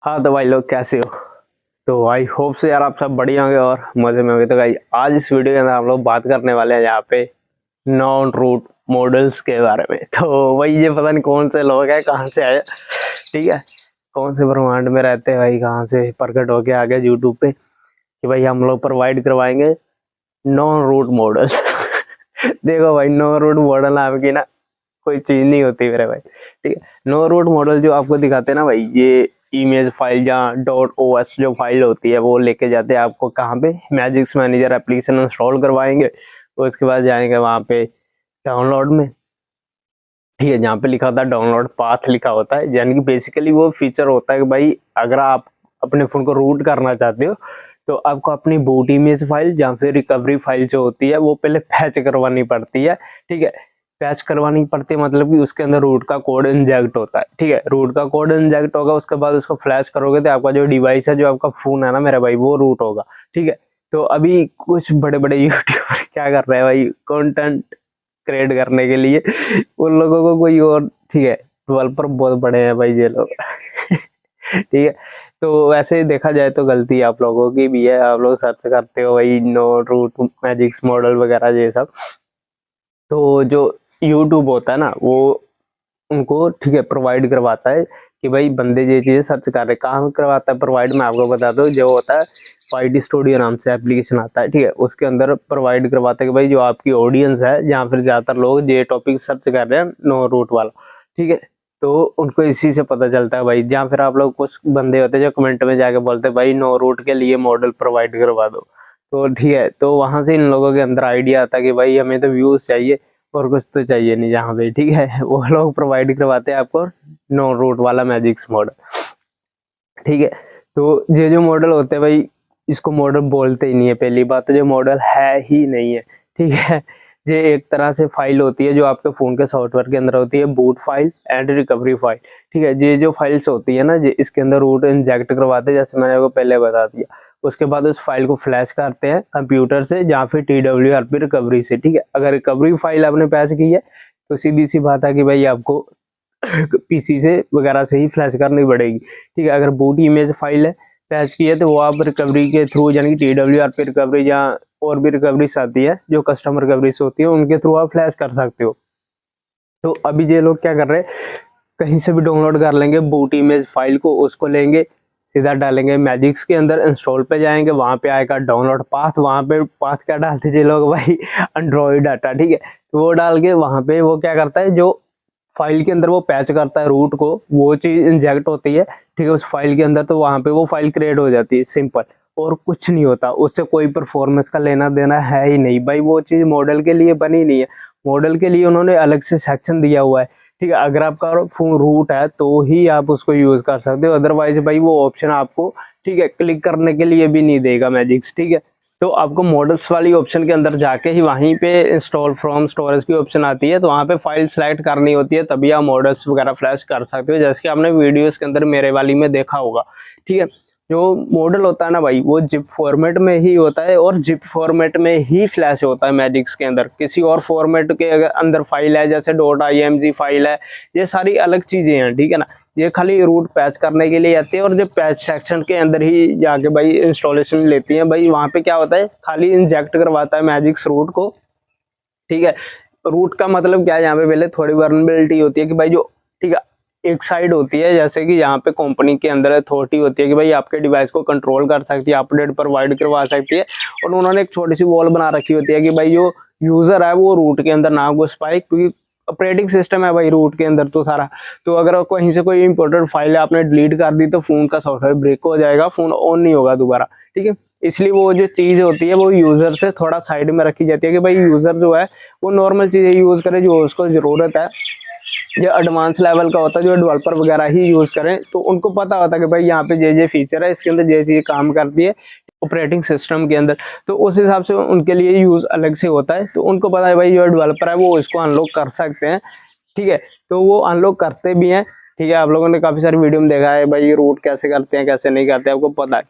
हाँ तो भाई लोग कैसे हो। तो आई होप से यार आप सब बढ़िया होंगे और मजे में होंगे। तो भाई आज इस वीडियो के अंदर हम लोग बात करने वाले हैं यहाँ पे नॉन रूट मॉडल्स के बारे में। तो भाई ये पता नहीं कौन से लोग हैं, कहाँ से आए, ठीक है, कौन से ब्रह्मांड में रहते हैं भाई, कहाँ से प्रकट होके आ गए यूट्यूब पे कि भाई हम लोग प्रोवाइड करवाएंगे नॉन रूट मॉडल्स। देखो भाई, नॉन रूट मॉडल आपकी ना कोई चीज नहीं होती मेरे भाई, ठीक है। नो रूट मॉडल जो आपको दिखाते हैं ना भाई, ये इमेज फाइल या .os जो फाइल होती है वो लेके जाते हैं आपको कहाँ पे, मैजिक्स मैनेजर एप्लीकेशन इंस्टॉल करवाएंगे। तो उसके बाद जाएंगे वहाँ पे डाउनलोड में, ठीक है, जहाँ पे लिखा होता है डाउनलोड पाथ लिखा होता है, यानी कि बेसिकली वो फीचर होता है कि भाई अगर आप अपने फोन को रूट करना चाहते हो तो आपको अपनी बूट इमेज फाइल या फिर रिकवरी फाइल जो होती है वो पहले फैच करवानी पड़ती है, ठीक है। पैच करवानी पड़ती है मतलब कि उसके अंदर रूट का कोड इंजेक्ट होता है, ठीक है। रूट का कोड इंजेक्ट होगा, उसके बाद उसको फ्लैश करोगे तो आपका जो डिवाइस है, जो आपका फोन है ना मेरा भाई, वो रूट होगा, ठीक है। तो अभी कुछ बड़े बड़े यूट्यूबर क्या कर रहे हैं भाई, कंटेंट क्रिएट करने के लिए उन लोगों को कोई और, ठीक है, डेवलपर बहुत बड़े हैं भाई ये लोग। ठीक है। तो वैसे ही देखा जाए तो गलती आप लोगों की भी है, आप लोग सर्च करते हो भाई नो रूट मैजिक्स मॉडल वगैरह ये सब। तो जो यूट्यूब होता है ना वो उनको, ठीक है, प्रोवाइड करवाता है कि भाई बंदे ये चीजें सर्च कर रहे, कहाँ करवाता है प्रोवाइड, मैं आपको बता दूं, जो होता है फाइट स्टूडियो नाम से एप्लीकेशन आता है, ठीक है, उसके अंदर प्रोवाइड करवाता है कि भाई जो आपकी ऑडियंस है, जहाँ फिर ज्यादातर लोग ये टॉपिक सर्च कर रहे हैं नो रूट वाला, ठीक है, तो उनको इसी से पता चलता है भाई। जहाँ फिर आप लोग कुछ बंदे होते हैं जो कमेंट में जाके बोलते हैं भाई नो रूट के लिए मॉडल प्रोवाइड करवा दो, तो ठीक है, तो वहां से इन लोगों के अंदर आइडिया आता है कि भाई हमें तो व्यूज चाहिए और कुछ तो चाहिए नहीं, जहाँ पे, ठीक है, वो लोग प्रोवाइड करवाते हैं आपको नो रूट वाला मैजिक्स मॉडल, ठीक है। तो ये जो मॉडल होते हैं भाई, इसको मॉडल बोलते ही नहीं है, पहली बात तो जो मॉडल है ही नहीं है, ठीक है। ये एक तरह से फाइल होती है जो आपके फोन के सॉफ्टवेयर के अंदर होती है, boot file and recovery file, ठीक है। ये जो फाइल्स होती है ना, ये इसके अंदर रूट इंजेक्ट करवाते हैं, जैसे मैंने आपको पहले बता दिया। उसके बाद उस फाइल को फ्लैश करते हैं कंप्यूटर से या फिर TWRP रिकवरी से, ठीक है। अगर रिकवरी फाइल आपने पैच की है तो सीधी सी बात है कि भाई आपको पीसी से वगैरह से ही फ्लैश करनी पड़ेगी, ठीक है। अगर बूट इमेज फाइल है पैच की है तो वो आप रिकवरी के थ्रू, यानी कि TWRP रिकवरी या और भी रिकवरीज आती है जो कस्टमर रिकवरीज होती है, उनके थ्रू आप फ्लैश कर सकते हो। तो अभी ये लोग क्या कर रहे हैं, कहीं से भी डाउनलोड कर लेंगे बूट इमेज फाइल को, उसको लेंगे सीधा डालेंगे मैजिक्स के अंदर, इंस्टॉल पे जाएंगे, वहां पे आएगा डाउनलोड पाथ, वहां पे पाथ क्या डालते थे लोग भाई, एंड्रॉइड डाटा, ठीक है। तो वो डाल के वहां पे वो क्या करता है, जो फाइल के अंदर वो पैच करता है रूट को, वो चीज इंजेक्ट होती है, ठीक है, उस फाइल के अंदर। तो वहां पे वो फाइल क्रिएट हो जाती है, सिंपल, और कुछ नहीं होता उससे, कोई परफॉर्मेंस का लेना देना है ही नहीं भाई। वो चीज मॉडल के लिए बनी नहीं है, मॉडल के लिए उन्होंने अलग से सेक्शन दिया हुआ है, ठीक है। अगर आपका फोन रूट है तो ही आप उसको यूज कर सकते हो, अदरवाइज भाई वो ऑप्शन आपको, ठीक है, क्लिक करने के लिए भी नहीं देगा मैजिक्स, ठीक है। तो आपको मॉडल्स वाली ऑप्शन के अंदर जाके ही वहीं पे इंस्टॉल फ्रॉम स्टोरेज की ऑप्शन आती है, तो वहाँ पे फाइल सेलेक्ट करनी होती है, तभी आप मॉडल्स वगैरह फ्लैश कर सकते हो, जैसे कि आपने वीडियोस के अंदर मेरे वाली में देखा होगा, ठीक है। जो मॉडल होता है ना भाई, वो जिप फॉर्मेट में ही होता है और जिप फॉर्मेट में ही फ्लैश होता है मैजिक्स के अंदर। किसी और फॉर्मेट के अगर अंदर फाइल है, जैसे .img फाइल है, ये सारी अलग चीजें हैं, ठीक है ना। ये खाली रूट पैच करने के लिए आती है, और जो पैच सेक्शन के अंदर ही जाके भाई इंस्टॉलेशन लेती है भाई, वहां पे क्या होता है, खाली इंजेक्ट करवाता है मैजिक्स रूट को, ठीक है। रूट का मतलब क्या है, यहाँ पे पहले थोड़ी वर्नेबिलिटी होती है कि भाई जो, ठीक है, एक साइड होती है, जैसे कि यहाँ पे कंपनी के अंदर अथॉरिटी होती है कि भाई आपके डिवाइस को कंट्रोल कर सकती है, अपडेट प्रोवाइड करवा सकती है, और उन्होंने एक छोटी सी वॉल बना रखी होती है कि भाई जो यूजर है वो रूट के अंदर ना घुस पाए, क्योंकि ऑपरेटिंग सिस्टम है भाई रूट के अंदर तो सारा। तो अगर कहीं से कोई इंपॉर्टेंट फाइल है आपने डिलीट कर दी तो फोन का सॉफ्टवेयर ब्रेक हो जाएगा, फोन ऑन नहीं होगा दोबारा, ठीक है। इसलिए वो जो चीज होती है वो यूजर से थोड़ा साइड में रखी जाती है कि भाई यूजर जो है वो नॉर्मल चीजें यूज करे जो उसको जरूरत है। जो एडवांस लेवल का होता है, जो डेवलपर वगैरह ही यूज करें, तो उनको पता होता है कि भाई यहाँ पे ये फीचर है, इसके अंदर ये चीज काम करती है ऑपरेटिंग सिस्टम के अंदर, तो उस हिसाब से उनके लिए यूज अलग से होता है। तो उनको पता है भाई जो डेवलपर है वो इसको अनलॉक कर सकते हैं, ठीक है, तो वो अनलॉक करते भी हैं, ठीक है। आप लोगों ने काफी सारी वीडियो में देखा है भाई ये रूट कैसे करते हैं कैसे नहीं करते, आपको पता है,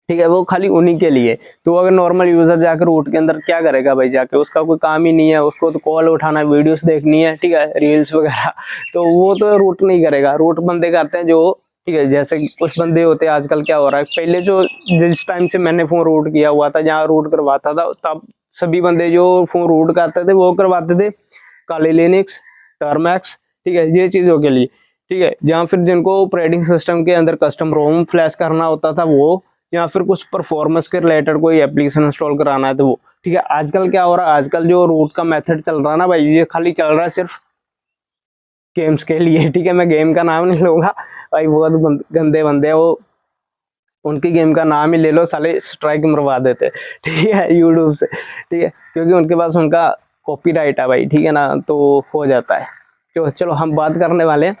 ठीक है, वो खाली उन्हीं के लिए। तो अगर नॉर्मल यूजर जाकर रूट के अंदर क्या करेगा भाई, जाके उसका कोई काम ही नहीं है, उसको तो कॉल उठाना है, वीडियोस देखनी है, ठीक है, रील्स वगैरह, तो वो तो रूट नहीं करेगा। रूट बंदे करते हैं जो ठीक है। जैसे कि कुछ बंदे होते हैं, आजकल क्या हो रहा है, पहले जो जिस टाइम से मैंने फोन रूट किया हुआ था, जहाँ रूट करवाता था, तब सभी बंदे जो फोन रूट करते थे वो करवाते थे काली लिनक्स, टर्मैक्स, ठीक है, ये चीज़ों के लिए, ठीक है। जहाँ फिर जिनको ऑपरेटिंग सिस्टम के अंदर कस्टम रोम फ्लैश करना होता था वो, या फिर कुछ परफॉर्मेंस के रिलेटेड कोई एप्लीकेशन इंस्टॉल कराना है तो वो, ठीक है। आजकल क्या हो रहा है, आजकल जो रूट का मेथड चल रहा है ना भाई, ये खाली चल रहा है सिर्फ गेम्स के लिए, ठीक है। मैं गेम का नाम नहीं लूंगा भाई, बहुत गंदे बंदे हैं वो, उनकी गेम का नाम ही ले लो, साले स्ट्राइक मरवा देते, ठीक है, यूट्यूब से, ठीक है, क्योंकि उनके पास उनका कॉपीराइट है भाई, ठीक है ना, तो हो जाता है। तो चलो हम बात करने वाले हैं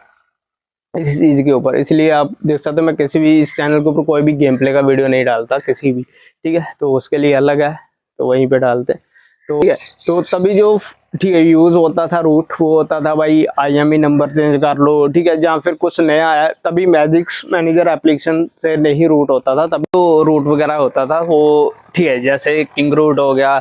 इसी चीज़ के ऊपर, इसलिए आप देख सकते हो मैं किसी भी इस चैनल के ऊपर कोई भी गेम प्ले का वीडियो नहीं डालता किसी भी, ठीक है, तो उसके लिए अलग है, तो वहीं पे डालते हैं। तो ठीक है, तो तभी जो ठीक है यूज़ होता था रूट, वो होता था भाई IME नंबर चेंज कर लो, ठीक है, जहाँ फिर कुछ नया आया तभी मैजिक्स मैनेजर एप्लीकेशन से नहीं रूट होता था, तभी तो रूट वगैरह होता था वो, ठीक है। जैसे किंग रूट हो गया,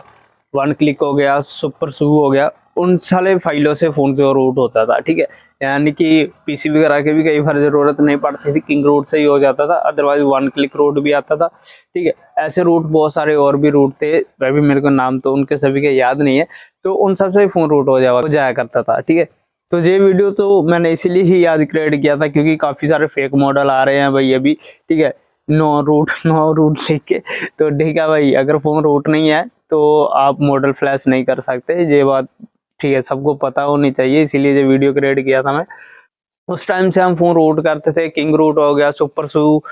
वन क्लिक हो गया, सुपर सू हो गया, उन सारे फाइलों से फ़ोन के रूट होता था, ठीक है। यानी कि पीसी वगैरह की भी कई बार ज़रूरत नहीं पड़ती थी, किंग रूट से ही हो जाता था, अदरवाइज वन क्लिक रूट भी आता था, ठीक है। ऐसे रूट बहुत सारे और भी रूट थे, वह भी मेरे को नाम तो उनके सभी के याद नहीं है, तो उन सब से फ़ोन रूट हो जाया करता था, ठीक है। तो ये वीडियो तो मैंने इसीलिए ही आज क्रिएट किया था क्योंकि काफ़ी सारे फेक मॉडल आ रहे हैं भाई अभी, ठीक है, नो रूट लिख के, तो ठीक है भाई, अगर फ़ोन रूट नहीं है तो आप मॉडल फ्लैश नहीं कर सकते, ये बात ठीक है सबको पता होनी चाहिए, इसीलिए ये वीडियो क्रिएट किया था मैं। उस टाइम से हम फोन रूट करते थे, किंग रूट हो गया, सुपर सू,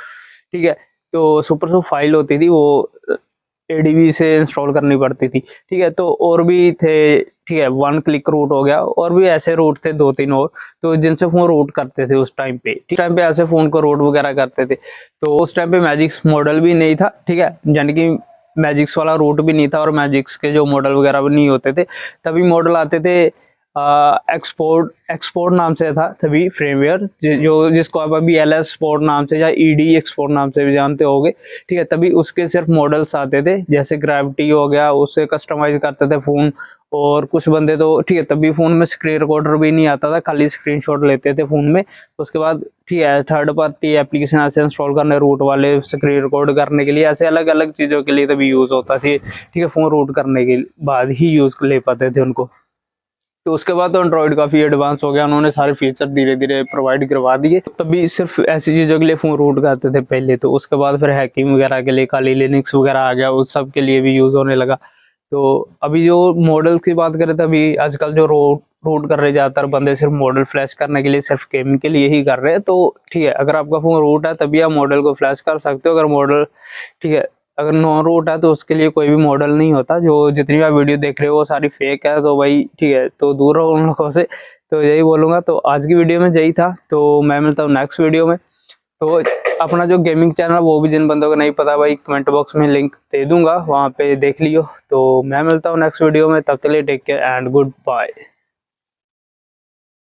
ठीक है, तो सुपर सू फाइल होती थी वो ADB से इंस्टॉल करनी पड़ती थी, ठीक है। तो और भी थे, ठीक है, वन क्लिक रूट हो गया, और भी ऐसे रूट थे 2-3 और, तो जिनसे फोन रूट करते थे उस टाइम पे, ऐसे फोन को रूट वगैरह करते थे। तो उस टाइम पे मैजिक्स मॉडल भी नहीं था, ठीक है, यानी कि मैजिक्स वाला रूट भी नहीं था, और मैजिक्स के जो मॉडल वगैरह भी नहीं होते थे, तभी मॉडल आते थे एक्सपोर्ट नाम से था तभी फ्रेमवेयर, जो जिसको आप अभी LS एक्सपोर्ट नाम से या ED एक्सपोर्ट नाम से भी जानते होगे, ठीक है। तभी उसके सिर्फ मॉडल्स आते थे, जैसे ग्रेविटी हो गया, उससे कस्टमाइज करते थे फ़ोन, और कुछ बंदे तो ठीक है, तभी फ़ोन में स्क्रीन रिकॉर्डर भी नहीं आता था, खाली स्क्रीनशॉट लेते थे फ़ोन में। उसके बाद ठीक है, थर्ड पार्टी एप्लीकेशन ऐसे इंस्टॉल करने, रूट वाले स्क्रीन रिकॉर्ड करने के लिए, ऐसे अलग अलग चीज़ों के लिए तभी यूज़ होता थी, ठीक है। फ़ोन रूट करने के बाद ही यूज़ ले पाते थे उनको। तो उसके बाद तो एंड्रॉइड काफ़ी एडवांस हो गया, उन्होंने सारे फीचर धीरे धीरे प्रोवाइड करवा दिए, तभी सिर्फ ऐसी चीज़ों के लिए फ़ोन रूट करते थे पहले, तो उसके बाद फिर हैकिंग वगैरह के लिए काली लिनक्स वगैरह आ गया, उस सब के लिए भी यूज़ होने लगा। तो अभी जो मॉडल्स की बात करें तो अभी आजकल जो रूट कर रहे ज़्यादातर बंदे सिर्फ मॉडल फ्लैश करने के लिए, सिर्फ गेमिंग के लिए ही कर रहे हैं, तो ठीक है, अगर आपका फ़ोन रूट है तभी आप मॉडल को फ्लैश कर सकते हो। अगर मॉडल ठीक है, अगर नॉन रूट है तो उसके लिए कोई भी मॉडल नहीं होता, जो जितनी भी आप वीडियो देख रहे हो वो सारी फेक है, तो भाई ठीक है, तो दूर रहो उन लोगों से, तो यही बोलूँगा। तो आज की वीडियो में यही था, तो मैं मिलता हूँ नेक्स्ट वीडियो में। तो अपना जो गेमिंग चैनल वो भी जिन बंदों को नहीं पता भाई, कमेंट बॉक्स में लिंक दे दूंगा, वहाँ पे देख लियो। तो मैं मिलता हूँ नेक्स्ट वीडियो में, तब तक के लिए take care and good bye.